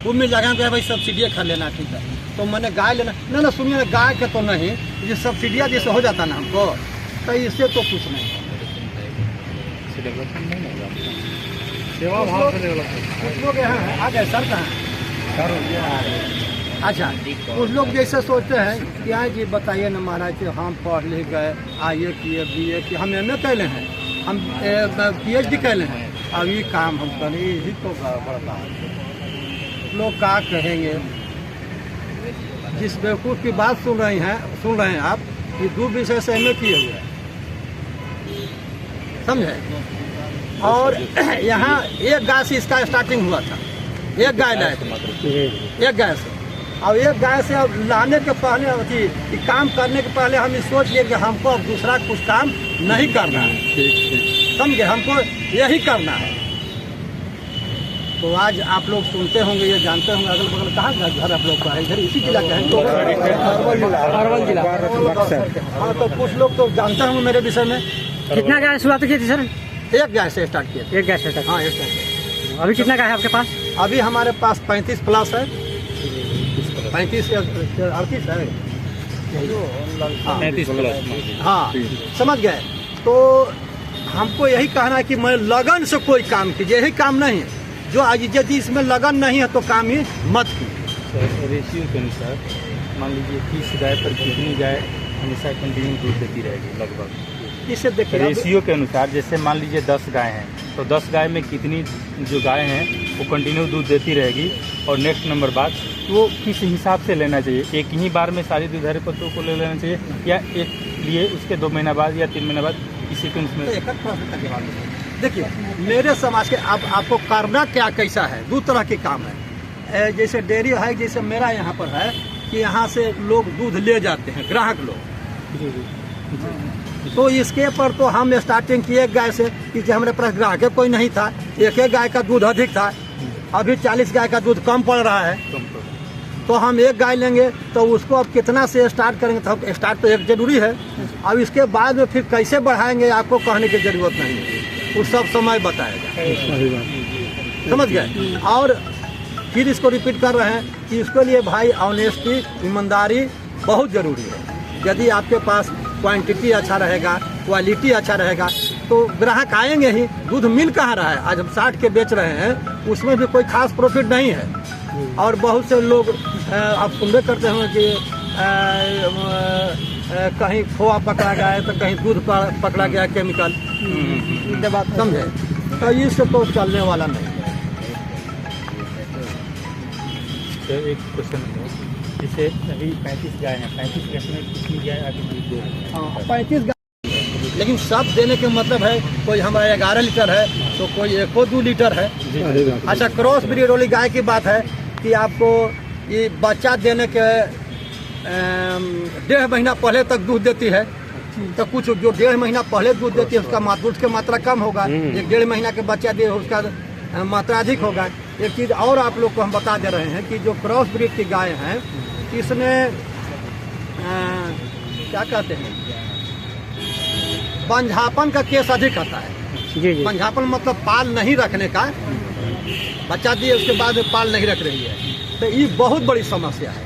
खूब मिल जाएगा कि भाई सब्सिडी खा लेना ठीक है, तो मैंने गाय लेना ना सुनिए ना, गाय के तो नहीं, ये सब्सिडिया जैसे हो जाता ना हमको, तो इससे तो कुछ नहीं। कुछ लोग यहाँ आ गए सर, कहाँ? अच्छा, कुछ लोग जैसे सोचते हैं कि हाँ जी बताइए न महाराज कि हम पढ़ लिख गए, IE किए, BA किए, हम MA कैले हैं, हम PhD कैले हैं, अब ये काम हम करें, यही तो बढ़ता है। लोग क्या कहेंगे? जिस बेवकूफ़ की बात सुन रहे हैं आप, ये 2 विषय से MA किए हुए हैं, समझे? और यहाँ एक गाय से इसका स्टार्टिंग हुआ था, एक गाय लाए थे, एक गाय से। अब एक गाय से अब लाने के पहले काम करने के पहले हम सोच लिए कि हमको अब दूसरा कुछ काम नहीं करना है, समझे? हमको यही करना है। तो आज आप लोग सुनते होंगे, ये जानते होंगे, अगल बगल कहाँ घर आप लोग का है? इधर इसी जिला का है, अरवल जिला। हाँ, तो कुछ लोग तो जानते होंगे मेरे विषय में। कितना गाय शुरुआत की थी सर? एक गाय से स्टार्ट किया। एक गाय से स्टार्ट? हाँ, एक गाय। अभी कितना गाय है आपके पास? अभी हमारे पास 35 प्लस है, 35 या 38 है, 35 प्लस। हाँ, समझ गए? तो हमको यही कहना है कि मैं लगन से कोई काम कीजिए, यही काम नहीं है जो आज यदि इसमें लगन नहीं है तो काम ही मत कीजिए। रेशियो के अनुसार मान लीजिए 30 गाय पर कितनी गाय हमेशा कंटिन्यू दूध देती रहेगी लगभग? इससे देखिए रेशियो के अनुसार, जैसे मान लीजिए 10 गाय हैं तो 10 गाय में कितनी जो गाय हैं वो कंटिन्यू दूध देती रहेगी। और नेक्स्ट नंबर बात, वो किस हिसाब से लेना चाहिए? एक ही बार में सारी दुधारू पशुओं को ले लेना चाहिए या एक लिए उसके 2 महीना बाद या 3 महीना बाद इसी सीक्वेंस में? देखिए मेरे समाज के आपको करना क्या कैसा है, 2 तरह के काम है। जैसे डेयरी है, जैसे मेरा यहाँ पर है कि यहाँ से लोग दूध ले जाते हैं, ग्राहक लोग। तो इसके पर तो हम स्टार्टिंग किए गाय से कि हमारे पास ग्राहक कोई नहीं था, एक गाय का दूध अधिक था, अभी 40 गाय का दूध कम पड़ रहा है, तो हम एक गाय लेंगे तो उसको अब कितना से स्टार्ट करेंगे? तो स्टार्ट तो एक जरूरी है। अब इसके बाद में फिर कैसे बढ़ाएंगे आपको कहने की जरूरत नहीं है, वो सब समय बताएगा, समझ गए? और फिर इसको रिपीट कर रहे हैं कि इसके लिए भाई ऑनेस्टी, ईमानदारी बहुत ज़रूरी है। यदि आपके पास क्वांटिटी अच्छा रहेगा, क्वालिटी अच्छा रहेगा, तो ग्राहक आएंगे ही। दूध मिल कहाँ रहा है? आज हम 60 के बेच रहे हैं, उसमें भी कोई खास प्रॉफिट नहीं है। और बहुत से लोग आप सुनबे करते होंगे कि कहीं खोआ पकड़ा गया है तो कहीं दूध पकड़ा गया केमिकल, ये बात समझे? तो इससे तो चलने वाला नहीं है। तो एक क्वेश्चन, जैसे अभी 35 गाय हैं, 35 गाय में कितनी गाय अभी दूध दे रही है? 35 गाय, लेकिन सब देने के मतलब है, कोई हमारा 11 लीटर है तो कोई 1-2 लीटर है। अच्छा, क्रॉस ब्रीड वाली गाय की बात है कि आपको ये बच्चा देने के 1.5 महीना पहले तक दूध देती है, तो कुछ जो 1.5 महीना पहले दूध देती है उसका दूध की मात्रा कम होगा, 1-1.5 महीना के बच्चा दे उसका मात्रा अधिक होगा। एक चीज़ और आप लोग को हम बता दे रहे हैं कि जो क्रॉस ब्रीड की गाय हैं इसमें क्या कहते हैं, बंझापन का केस अधिक आता है। बंझापन मतलब पाल नहीं रखने का, बच्चा दिए उसके बाद पाल नहीं रख रही है, तो ये बहुत बड़ी समस्या है,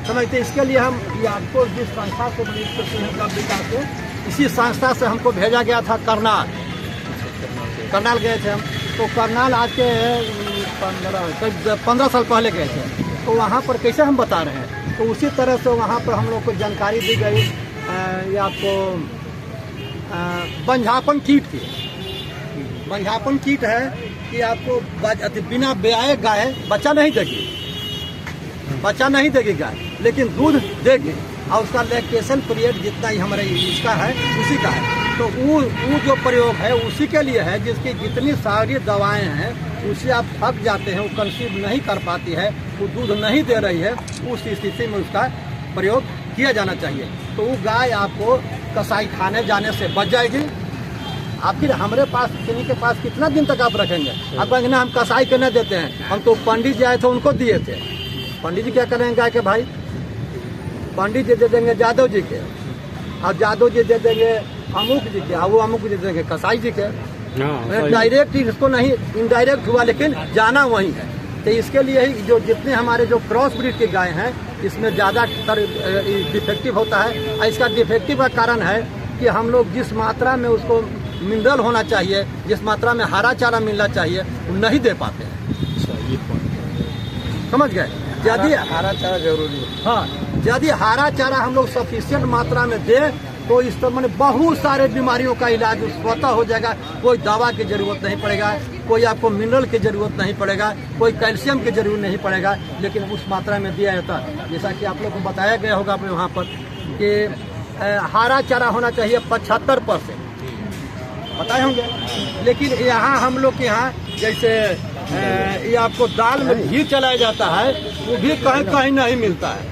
समझते? इसके लिए हम ये आपको जिस संस्था से विकास से, इसी संस्था से हमको भेजा गया था करनाल गए थे हम। तो करनाल आज के 15 साल पहले गए थे, तो वहाँ पर कैसे हम बता रहे हैं, तो उसी तरह से वहाँ पर हम लोग को जानकारी दी गई। ये आपको बंझापन कीट की, बंझापन कीट है कि आपको बिना ब्याए गाय बच्चा नहीं देगी गाय, लेकिन दूध देगी, और उसका लैक्टेशन पीरियड जितना ही हमारे इसका है उसी का है। तो वो जो प्रयोग है उसी के लिए है, जिसकी जितनी सारी दवाएं हैं उससे आप थक जाते हैं, वो कंसीव नहीं कर पाती है, वो दूध नहीं दे रही है, उस स्थिति में उसका प्रयोग किया जाना चाहिए। तो वो गाय आपको कसाई खाने जाने से बच जाएगी। आप फिर हमारे पास, किन्हीं के पास कितना दिन तक आप रखेंगे? आप कहेंगे ना हम कसाई के नहीं देते हैं, हम तो पंडित जी आए थे उनको दिए थे। पंडित जी क्या करेंगे गाय के भाई? पंडित जी दे देंगे यादव जी के, और यादव जी दे देंगे अमुक जी के, और वो अमुक जी देंगे कसाई जी के। डायरेक्ट इसको नहीं, इनडायरेक्ट हुआ, लेकिन जाना वही है। तो इसके लिए ही जो जितने हमारे जो क्रॉस ब्रीड के गाय हैं इसमें ज़्यादातर डिफेक्टिव होता है। और इसका डिफेक्टिव का कारण है कि हम लोग जिस मात्रा में उसको मिनरल होना चाहिए, जिस मात्रा में हरा चारा मिलना चाहिए, वो नहीं दे पाते हैं। समझ गए? यदि हरा चारा जरूरी है। हाँ, यदि हरा चारा हम लोग सफिशिएंट मात्रा में दें तो इस तरह बहुत सारे बीमारियों का इलाज स्वतः हो जाएगा। कोई दवा की जरूरत नहीं पड़ेगा, कोई आपको मिनरल की जरूरत नहीं पड़ेगा, कोई कैल्शियम की जरूरत नहीं पड़ेगा, लेकिन उस मात्रा में दिया जाता है। जैसा कि आप लोग को बताया गया होगा अपने वहाँ पर कि हरा चारा होना चाहिए 75%, बताए होंगे। लेकिन यहाँ हम लोग के यहाँ जैसे ये आपको दाल में घी चलाया जाता है, वो भी कहीं कहीं नहीं मिलता है।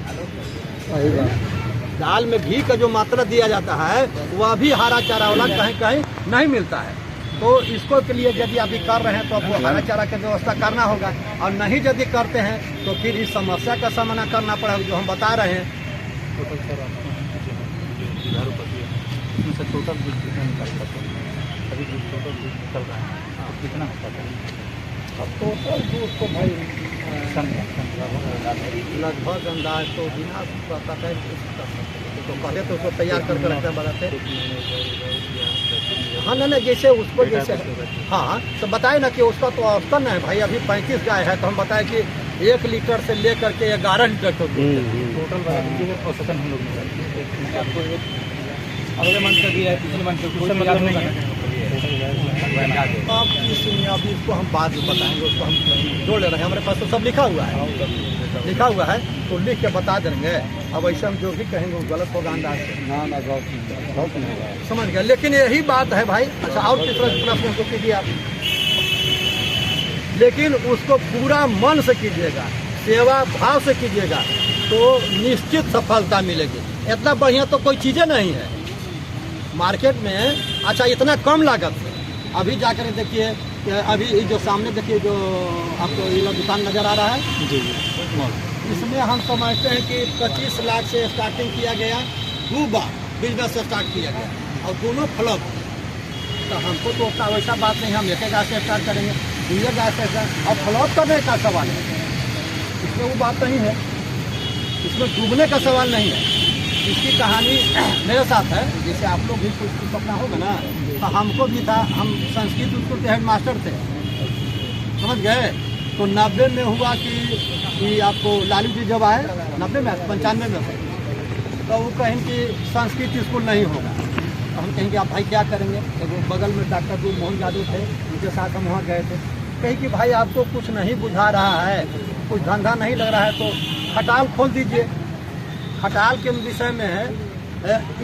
दाल में घी का जो मात्रा दिया जाता है वह भी हरा चारा वाला कहीं कहीं नहीं मिलता है। तो इसको के लिए यदि अभी कर रहे हैं तो आपको हरा चारा की व्यवस्था करना होगा, और नहीं यदि करते हैं तो फिर इस समस्या का सामना करना पड़ेगा जो हम बता रहे हैं। टोटल दूध तो भाई लगभग अंदाज तो बिना पता है तो पहले तो उसको तैयार करके रखते बनाते। हाँ ना, जैसे उसको जैसे हाँ तो बताए ना कि उसका तो औसतन है भाई, अभी 35 गाय है तो हम बताए कि 1 लीटर से लेकर के 11 लीटर तक टोटल औसतन हम लोग अगले मंथ का दिया है, पिछले मंथ का नहीं है। अब इसमें अभी इसको हम बाद में बताएंगे, उसको हम जोड़ ले रहे हैं। हमारे पास तो सब लिखा हुआ है तो लिख के बता देंगे। अब ऐसे हम जो भी कहेंगे वो गलत होगा अंदाज से, समझ गए। लेकिन यही बात है भाई। अच्छा, और किस तरह प्रश्न हमको कीजिए आप, लेकिन उसको पूरा मन से कीजिएगा, सेवा भाव से कीजिएगा तो निश्चित सफलता मिलेगी। इतना बढ़िया तो कोई चीज़ें नहीं है मार्केट में। अच्छा, इतना कम लागत से अभी जाकर देखिए, अभी जो सामने देखिए जो आपको ये दुकान नज़र आ रहा है जी, इसमें हम समझते हैं कि 25 लाख से स्टार्टिंग किया गया, 2 बार बिजनेस स्टार्ट किया गया और दोनों फ्लॉप। तो हमको तो उतना वैसा बात नहीं, हम एक गाय से स्टार्ट करेंगे, 2 गाय से स्टार्ट, और फ्लॉप करने का सवाल है, इसमें वो बात नहीं है, इसमें डूबने का सवाल नहीं है। इसकी कहानी मेरे साथ है। जैसे आप लोग भी कुछ अपना होगा ना, तो हमको भी था, हम संस्कृत स्कूल के हेड मास्टर थे, समझ गए। तो 90 में हुआ कि आपको लालू जी जब आए 90 में 95 में, तो वो कहें कि संस्कृत स्कूल नहीं होगा। तो हम कहेंगे आप भाई क्या करेंगे। तो बगल में डॉक्टर दूर मोहन यादव थे, उनके साथ हम वहाँ गए थे। कहीं कि भाई आपको कुछ नहीं बुझा रहा है, कुछ धंधा नहीं लग रहा है तो खटाल खोल दीजिए। खटाल के विषय में है,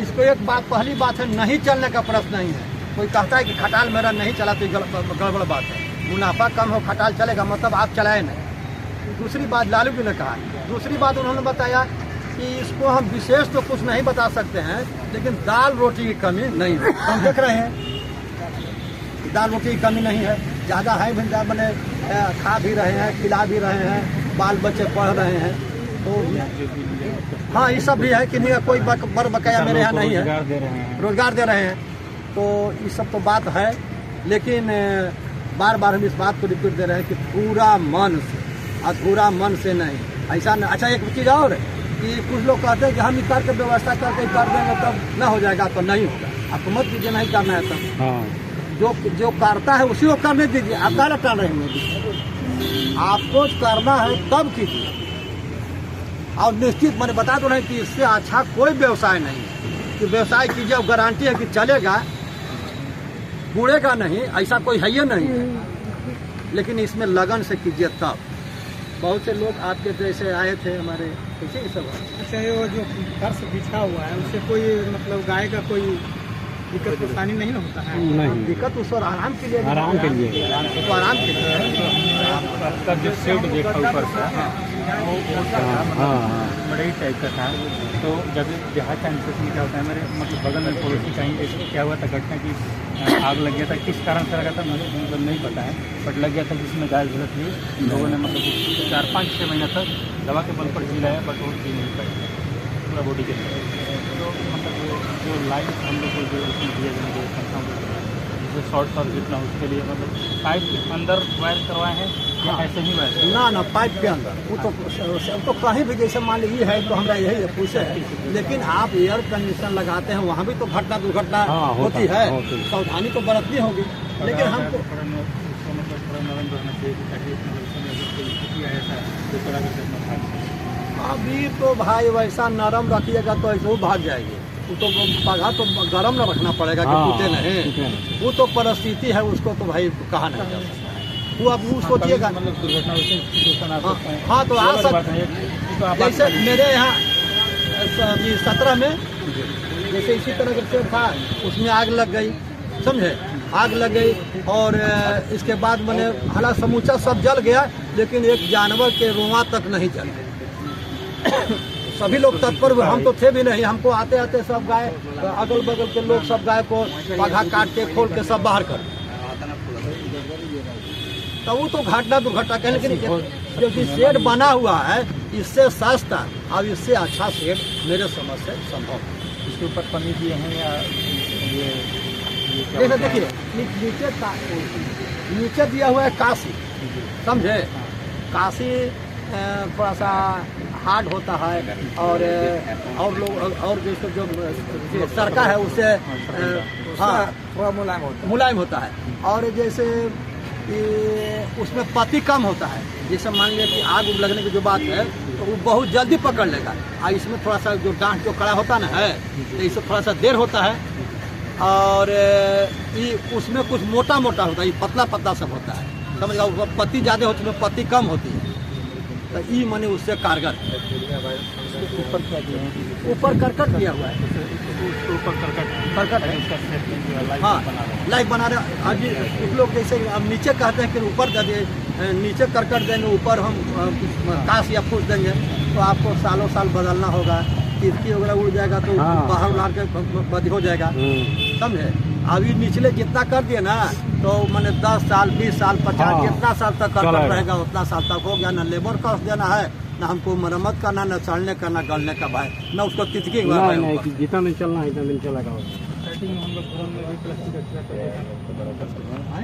इसको एक बात, पहली बात है नहीं चलने का प्रश्न नहीं है। कोई कहता है कि खटाल मेरा नहीं चला तो गड़बड़ बात है। मुनाफा कम हो खटाल चलेगा मतलब आप चलाए नहीं। दूसरी बात लालू जी ने कहा, दूसरी बात उन्होंने बताया कि इसको हम विशेष तो कुछ नहीं बता सकते हैं, लेकिन दाल रोटी की कमी नहीं है। हम देख रहे हैं दाल रोटी की कमी नहीं है, ज़्यादा है भिंडा बने, खा भी रहे हैं, खिला भी रहे हैं, बाल बच्चे पढ़ रहे हैं। तो हाँ, ये सब भी है कि नहीं, कोई बड़ बकाया मेरे यहाँ नहीं है, रोजगार दे रहे हैं। तो ये सब तो बात है, लेकिन बार बार हम इस बात को रिपीट दे रहे हैं कि पूरा मन से, अधूरा मन से नहीं, ऐसा नहीं। अच्छा, एक चीज़ और कि कुछ लोग कहते हैं कि हम करके व्यवस्था करके कर देंगे तब न हो जाएगा, तो नहीं होगा। आपको मत दीजिए, नहीं करना है तब। हाँ। जो करता है उसी को करने दीजिए, आप क्या टाल रहे हैं। आपको करना है तब कीजिए, और निश्चित मैंने बता दो नहीं कि इससे अच्छा कोई व्यवसाय नहीं है कि व्यवसाय कीजिए और गारंटी है कि चलेगा, बुड़ेगा नहीं, ऐसा कोई है ही नहीं है। लेकिन इसमें लगन से कीजिए तब। बहुत से लोग आपके जैसे आए थे हमारे, कैसे ये सब। अच्छा, वो जो फर्श बिछा हुआ है उससे कोई मतलब गाय का कोई दिक्कत परेशानी नहीं होता है? नहीं, दिक्कत उस और आराम के लिए, आराम के लिए, तो आराम के लिए आपका जो शेड देखा ऊपर से बड़े ही टाइप का था। तो जब देहात का इंस्पेक्शन क्या होता है, मेरे मतलब बगल में पड़ोसी कहीं ऐसे क्या हुआ था घटना की आग लग गया था, किस कारण से लगा था मुझे मतलब नहीं पता है, बट लग गया था जिसमें गाय झुलस ली। लोगों ने मतलब 4-5-6 महीना तक दवा के बल पर जिलाया, बट वो जी नहीं पाई पूरा बॉडी के लिए। तो मतलब जो लाइफ हम लोग को जो उसमें दिया जाएंगे से शॉर्ट सर्किट ना हो, उसके लिए मतलब पाइप के अंदर वायर करवाए हैं या हाँ। ऐसे ही वायर? ना पाइप के अंदर वो तो कहीं भी जैसे मान लीजिए है तो हमरा यही पूछे है, लेकिन आप एयर कंडीशन लगाते हैं वहाँ भी तो घटना दुर्घटना होती है, सावधानी तो बरतनी होगी। लेकिन हमको अभी तो भाई वैसा नरम रखिएगा तो ऐसे वो भाग जाएगी, वो तो पौधा तो गर्म न रखना पड़ेगा कि टूटे नहीं, वो तो परिस्थिति है, उसको तो भाई कहा नहीं जा सकता। वो अब वो सोचिएगा मतलब दुर्घटना हाँ तो आ सकता। जैसे मेरे यहाँ 17 में जैसे इसी तरह का पेड़ था, उसमें आग लग गई, समझे, आग लग गई और इसके बाद मैंने हालांकि समूचा सब जल गया, लेकिन एक जानवर के रोआ तक नहीं जल। सभी लोग तत्पर हुए, हम तो थे भी नहीं, हमको आते आते सब गाय अगल बगल के लोग सब गाय को पौधा काट के खोल के सब बाहर कर, तो वो तो घटना दुर्घटना कह, लेकिन क्योंकि शेड बना हुआ है इससे सस्ता अब इससे अच्छा शेड मेरे समझ से संभव है। इसके ऊपर पन्नी दिए हैं या ये जैसे देखिए नीचे दिया हुआ है काशी, समझे, काशी थोड़ा सा हार्ड होता है और लोग और जैसे जो सरका है उससे हाँ थोड़ा मुलायम होता है, और जैसे उसमें पति कम होता है। जैसे मान लिया कि आग उग लगने की जो बात है तो वो बहुत जल्दी पकड़ लेगा, और इसमें थोड़ा सा जो डांट जो कड़ा होता ना है तो इससे थोड़ा सा देर होता है, और ये उसमें कुछ मोटा मोटा होता है, ये पतला पतला सब होता है, समझ लो, पत्ती ज़्यादा होती है पत्ती कम होती है, तो ये माने उससे कारगर ऊपर क्या दिए हैं? ऊपर करकट दिया हुआ है, ऊपर करकट है, उसका सेटिंग जो है लाइट हाँ बना रहा है। लाइट बना रहे। अभी कुछ लोग जैसे अब नीचे कहते हैं कि ऊपर दे दे, नीचे करकट देंगे, ऊपर हम काश या फूस देंगे, तो आपको सालों साल बदलना होगा, किसकी वगैरह उड़ जाएगा तो बाहर उड़ा के बंद हो जाएगा, समझे। अभी निचले जितना कर दिए ना तो मैंने 10 साल 20 साल 50 जितना साल तक करकट रहेगा उतना साल तक हो गया, ना लेबर कॉस्ट देना है, ना हमको मरम्मत करना, न चढ़ने का, न गलने का भाई, न उसको तितकी जितना दिन चलना है इतना दिन चलेगा। सेटिंग हम लोग घरों में भी प्लास्टिक एक्स्ट्रा कर देते हैं।